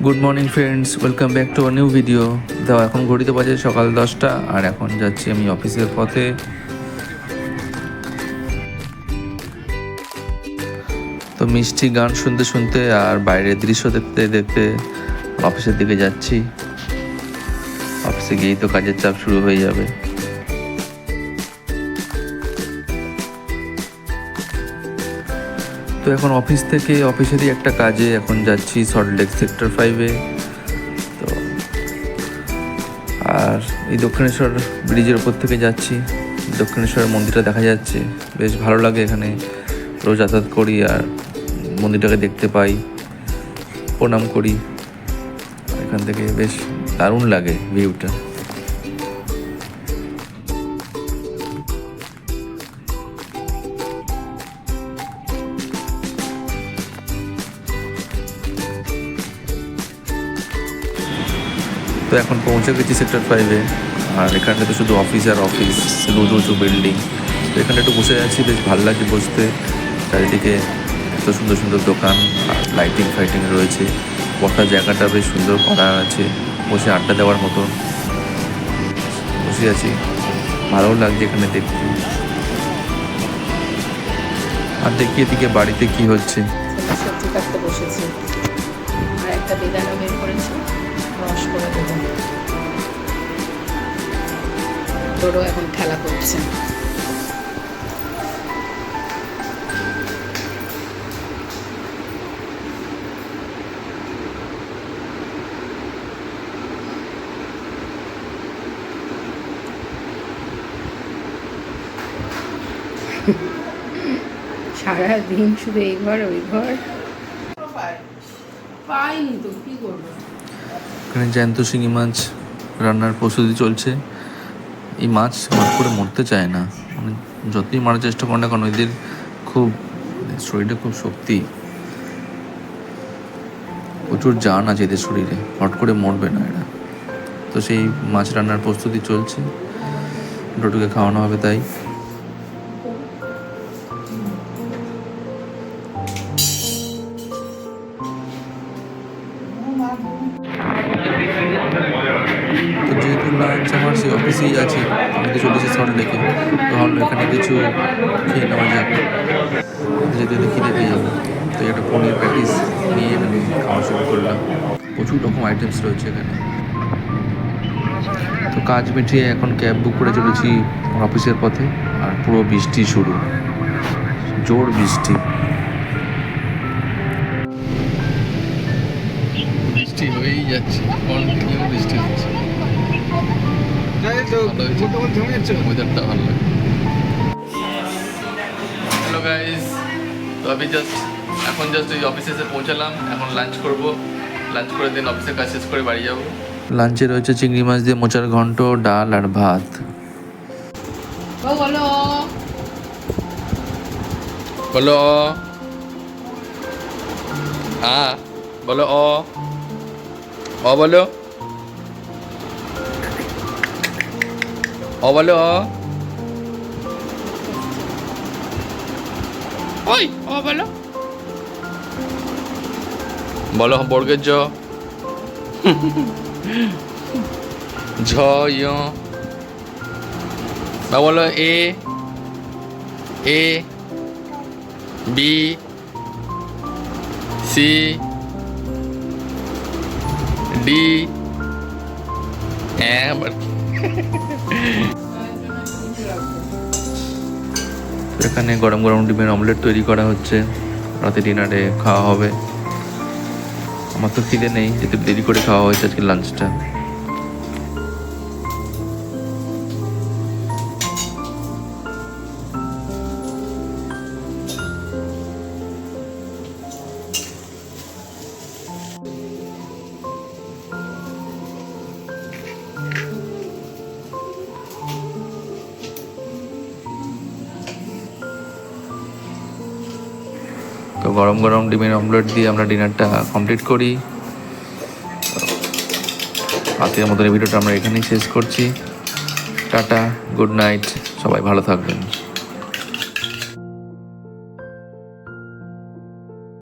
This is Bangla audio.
Good morning friends, welcome back to a new video. দাও এখন ঘড়িতে বাজে সকাল 10টা আর এখন যাচ্ছি আমি অফিসের পথে। তো মিষ্টি গান শুনতে শুনতে আর বাইরের দৃশ্য দেখতে দেখতে অফিসের দিকে যাচ্ছি। অফিসে গিয়েই তো কাজের চাপ শুরু হয়ে যাবে। তো এখন অফিস থেকে অফিসেরই একটা কাজে এখন যাচ্ছি সল্টলেক সেক্টর 5-এ। তো আর এই দক্ষিণেশ্বর ব্রিজের ওপর থেকে যাচ্ছি। দক্ষিণেশ্বর মন্দিরটা দেখা যাচ্ছে, বেশ ভালো লাগে। এখানে রোজ যাতায়াত করি আর মন্দিরটাকে দেখতে পাই, প্রণাম করি। এখান থেকে বেশ দারুণ লাগে ভিউটা। তো এখন পৌঁছে গেছি সেক্টর 5-এ। আর এখানটা তো শুধু অফিস আর অফিস, উঁচু উঁচু বিল্ডিং। তো এখানে একটু বসে আছি, বেশ ভালো লাগছে বসতে। চারিদিকে এত সুন্দর সুন্দর দোকান আর লাইটিং ফাইটিং রয়েছে। বসার জায়গাটা বেশ সুন্দর করা আছে, বসে আড্ডা দেওয়ার মতন বসে আছি। ভালোও লাগছে এখানে দেখতে। আর দেখি এদিকে বাড়িতে কি হচ্ছে। সবজি কাটতে বসেছি আর একটা বেদানা বের করেছি, রস করে দেবো। তোরও এখন খেলা করছে। সারাদিন শুধু এই ঘর ওই ঘর, পাইনি তো কি করবো। এখানে জ্যান্ত শিঙি মাছ রান্নার প্রস্তুতি চলছে। এই মাছ হট করে মরতে চায় না, মানে যতই মারার চেষ্টা করে না, কারণ এদের খুব শরীরে খুব শক্তি, প্রচুর জান আছে এদের শরীরে, হট করে মরবে না এরা। তো সেই মাছ রান্নার প্রস্তুতি চলছে, ডোটুকে খাওয়ানো হবে তাই। তো যেহেতু লাঞ্চ আমার সেই অফিসেই আছে, আমি তো চলেছি সল্টলেকে, তো ভাবলাম এখানে কিছু খেয়ে নেওয়া যাক, যেতে যেতে খিদে পেয়ে যাবো। তো একটা পনির প্যাটিস নিয়ে আমি খাওয়া শুরু করলাম। প্রচুর রকম আইটেমস রয়েছে এখানে। তো কাজ মিটিয়ে এখন ক্যাব বুক করে চলেছি অফিসের পথে। আর পুরো বৃষ্টি শুরু, জোর বৃষ্টি। বৃষ্টি হয়েই যাচ্ছে, কন্টিনিউ বৃষ্টি হচ্ছে। ওয়েদারটা ভালো লাগে। হ্যালো গাইস, তো আমি এখন জাস্ট এই অফিসে এসে পৌঁছালাম। এখন লাঞ্চ করব, লাঞ্চ করে দিন অফিসের কাজ শেষ করে বাড়ি যাব। লাঞ্চে রয়েছে চিংড়ি মাছ দিয়ে মোচার ঘন্ট, ডাল আর ভাত। বলো বলো বলো বলো বলো ওই বলো বলো বর্গের জ ঝ ইয় বা বলো এ বি সি ডি এখানে গরম গরম ডিমের অমলেট তৈরি করা হচ্ছে, রাতে ডিনারে খাওয়া হবে। আমার তো খিদে নেই, যেহেতু দেরি করে খাওয়া হয়েছে আজকে লাঞ্চটা। তো গরম গরম ডিমের অমলেট দিয়ে আমরা ডিনারটা কমপ্লিট করি। আজকের মতন এই ভিডিওটা আমরা এখানেই শেষ করছি। টাটা, গুড নাইট, সবাই ভালো থাকবেন।